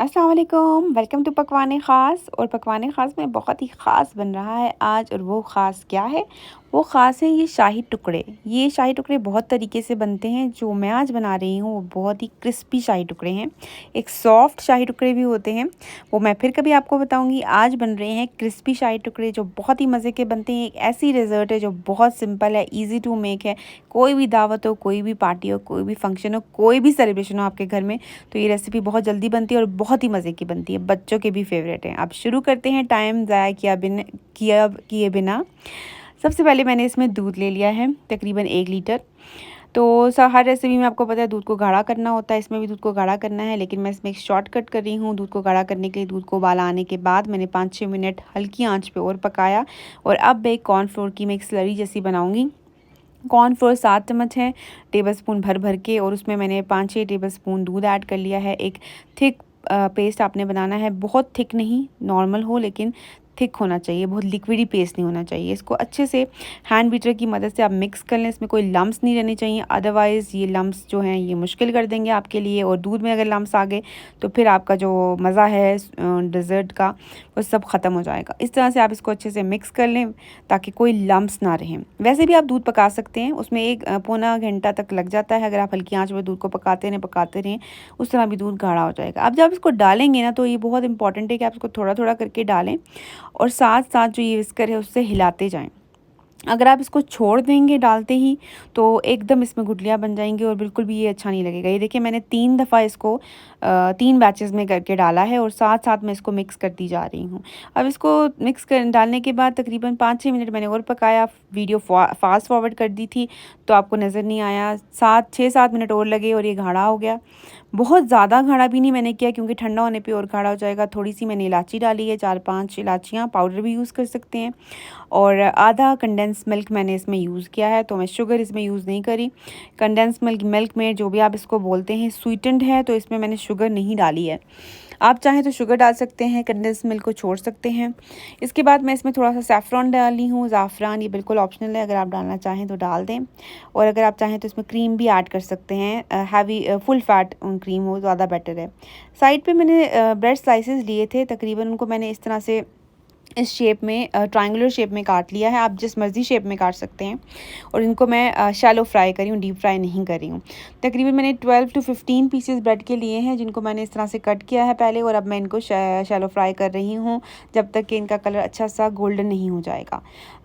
अस्सलाम वालेकुम, welcome to पकवान ख़ास। और पकवान ख़ास में बहुत ही ख़ास बन रहा है आज। और वो ख़ास क्या है? वो ख़ास है ये शाही टुकड़े। ये शाही टुकड़े बहुत तरीके से बनते हैं। जो मैं आज बना रही हूँ वो बहुत ही क्रिस्पी शाही टुकड़े हैं। एक सॉफ्ट शाही टुकड़े भी होते हैं, वो मैं फिर कभी आपको बताऊँगी। आज बन रहे हैं क्रिस्पी शाही टुकड़े जो बहुत ही मज़े के बनते हैं। एक ऐसी डेज़र्ट है जो बहुत सिंपल है, ईज़ी टू मेक है। कोई भी दावत हो, कोई भी पार्टी हो, कोई भी फंक्शन हो, कोई भी सेलिब्रेशन हो आपके घर में, तो ये रेसिपी बहुत जल्दी बनती है और बहुत ही मज़े की बनती है। बच्चों के भी फेवरेट हैं। अब शुरू करते हैं टाइम ज़ाया किए बिना। सबसे पहले मैंने इसमें दूध ले लिया है, तकरीबन 1 लीटर। तो हर रेसिपी में आपको पता है दूध को गाढ़ा करना होता है, इसमें भी दूध को गाढ़ा करना है, लेकिन मैं इसमें एक शॉर्टकट कर रही हूँ। दूध को गाढ़ा करने के लिए दूध को उबाल आने के बाद मैंने 5-6 मिनट हल्की आंच पे और पकाया। और अब मैं कॉर्नफ्लोर की मैं एक स्लरी जैसी बनाऊँगी। कॉर्नफ्लोर 7 चम्मच है, टेबलस्पून भर भर के, और उसमें मैंने 5-6 टेबलस्पून दूध ऐड कर लिया है। एक थिक पेस्ट आपने बनाना है, बहुत थिक नहीं, नॉर्मल हो लेकिन थिक होना चाहिए, बहुत लिक्विडी पेस्ट नहीं होना चाहिए। इसको अच्छे से हैंड बीटर की मदद से आप मिक्स कर लें। इसमें कोई लम्स नहीं रहने चाहिए, अदरवाइज़ ये लम्स जो हैं ये मुश्किल कर देंगे आपके लिए। और दूध में अगर लम्स आ गए तो फिर आपका जो मज़ा है डेज़र्ट का वो सब ख़त्म हो जाएगा। इस तरह से आप इसको अच्छे से मिक्स कर लें ताकि कोई लम्स ना रहें। वैसे भी आप दूध पका सकते हैं, उसमें 1 पौना घंटा तक लग जाता है। अगर आप हल्की आंच में दूध को पकाते रहें उस तरह भी दूध गाढ़ा हो जाएगा। अब जब इसको डालेंगे ना तो ये बहुत इंपॉर्टेंट है कि आप इसको थोड़ा थोड़ा करके डालें और साथ साथ जो ये विस्कर है उससे हिलाते जाएं। अगर आप इसको छोड़ देंगे डालते ही तो एकदम इसमें गुठलियाँ बन जाएंगी और बिल्कुल भी ये अच्छा नहीं लगेगा। ये देखिए मैंने 3 दफ़ा इसको 3 बैचेस में करके डाला है और साथ साथ मैं इसको मिक्स करती जा रही हूँ। अब इसको मिक्स कर डालने के बाद तकरीबन 5-6 मिनट मैंने और पकाया। वीडियो फास्ट फॉरवर्ड कर दी थी तो आपको नज़र नहीं आया। 6-7 मिनट और लगे और ये गाढ़ा हो गया। बहुत ज़्यादा गाढ़ा भी नहीं मैंने किया क्योंकि ठंडा होने पे और गाढ़ा हो जाएगा। थोड़ी सी मैंने इलायची डाली है, 4-5 इलायचियाँ, पाउडर भी यूज़ कर सकते हैं। और आधा कंडेंस मिल्क मैंने इसमें यूज़ किया है, तो मैं शुगर इसमें यूज़ नहीं करी। कंडेंस मिल्क में जो भी आप इसको बोलते हैं स्वीटेंड है, तो इसमें मैंने शुगर नहीं डाली है। आप चाहें तो शुगर डाल सकते हैं, कंडेंस मिल्क को छोड़ सकते हैं। इसके बाद मैं इसमें थोड़ा सा सैफ़रॉन डाली हूँ। ज़ाफ़रान ये बिल्कुल ऑप्शनल है, अगर आप डालना चाहें तो डाल दें। और अगर आप चाहें तो इसमें क्रीम भी ऐड कर सकते हैं। हैवी फुल फैट क्रीम हो ज़्यादा बेटर है। साइड पे मैंने ब्रेड स्लाइसेस लिए थे, तकरीबन उनको मैंने इस तरह से इस शेप में ट्रायंगुलर शेप में काट लिया है। आप जिस मर्ज़ी शेप में काट सकते हैं। और इनको मैं शैलो फ्राई करी हूँ, डीप फ्राई नहीं करी हूँ। तकरीबन मैंने 12 to 15 पीसेस ब्रेड के लिए हैं जिनको मैंने इस तरह से कट किया है पहले। और अब मैं इनको शैलो फ्राई कर रही हूँ जब तक कि इनका कलर अच्छा सा गोल्डन नहीं हो जाएगा।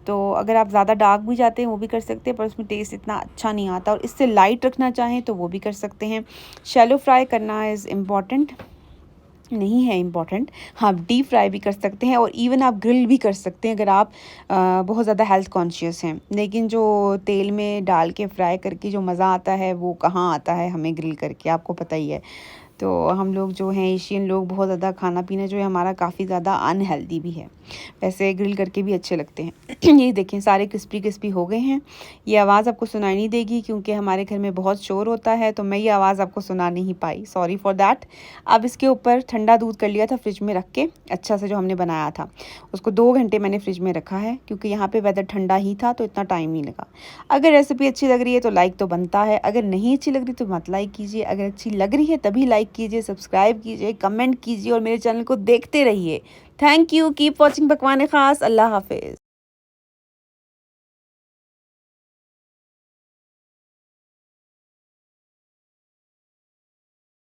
तो अगर आप ज़्यादा डार्क भी चाहते हैं वो भी कर सकते हैं, पर उसमें टेस्ट इतना अच्छा नहीं आता। और इससे लाइट रखना चाहें तो वो भी कर सकते हैं। शैलो फ्राई करना इज़ इम्पॉर्टेंट नहीं है, इम्पॉर्टेंट। हाँ, डीप फ्राई भी कर सकते हैं और इवन आप ग्रिल भी कर सकते हैं अगर आप बहुत ज़्यादा हेल्थ कॉन्शियस हैं। लेकिन जो तेल में डाल के फ्राई करके जो मज़ा आता है वो कहाँ आता है हमें ग्रिल करके, आपको पता ही है। तो हम लोग जो हैं एशियन लोग, बहुत ज़्यादा खाना पीना जो है हमारा काफ़ी ज़्यादा अनहेल्दी भी है। वैसे ग्रिल करके भी अच्छे लगते हैं। ये देखें सारे क्रिस्पी क्रिस्पी हो गए हैं। ये आवाज़ आपको सुनाई नहीं देगी क्योंकि हमारे घर में बहुत शोर होता है, तो मैं ये आवाज़ आपको सुना नहीं पाई, सॉरी फॉर दैट। अब इसके ऊपर ठंडा दूध कर लिया था फ्रिज में रख के, अच्छा से जो हमने बनाया था उसको 2 घंटे मैंने फ्रिज में रखा है क्योंकि यहाँ पे वेदर ठंडा ही था तो इतना टाइम नहीं लगा। अगर रेसिपी अच्छी लग रही है तो लाइक तो बनता है, अगर नहीं अच्छी लग रही तो मत लाइक कीजिए। अगर अच्छी लग रही है तभी लाइक कीजिए, सब्सक्राइब कीजिए, कमेंट कीजिए और मेरे चैनल को देखते रहिए। थैंक यू, कीप वॉचिंग पकवान ख़ास। अल्लाह हाफिज़।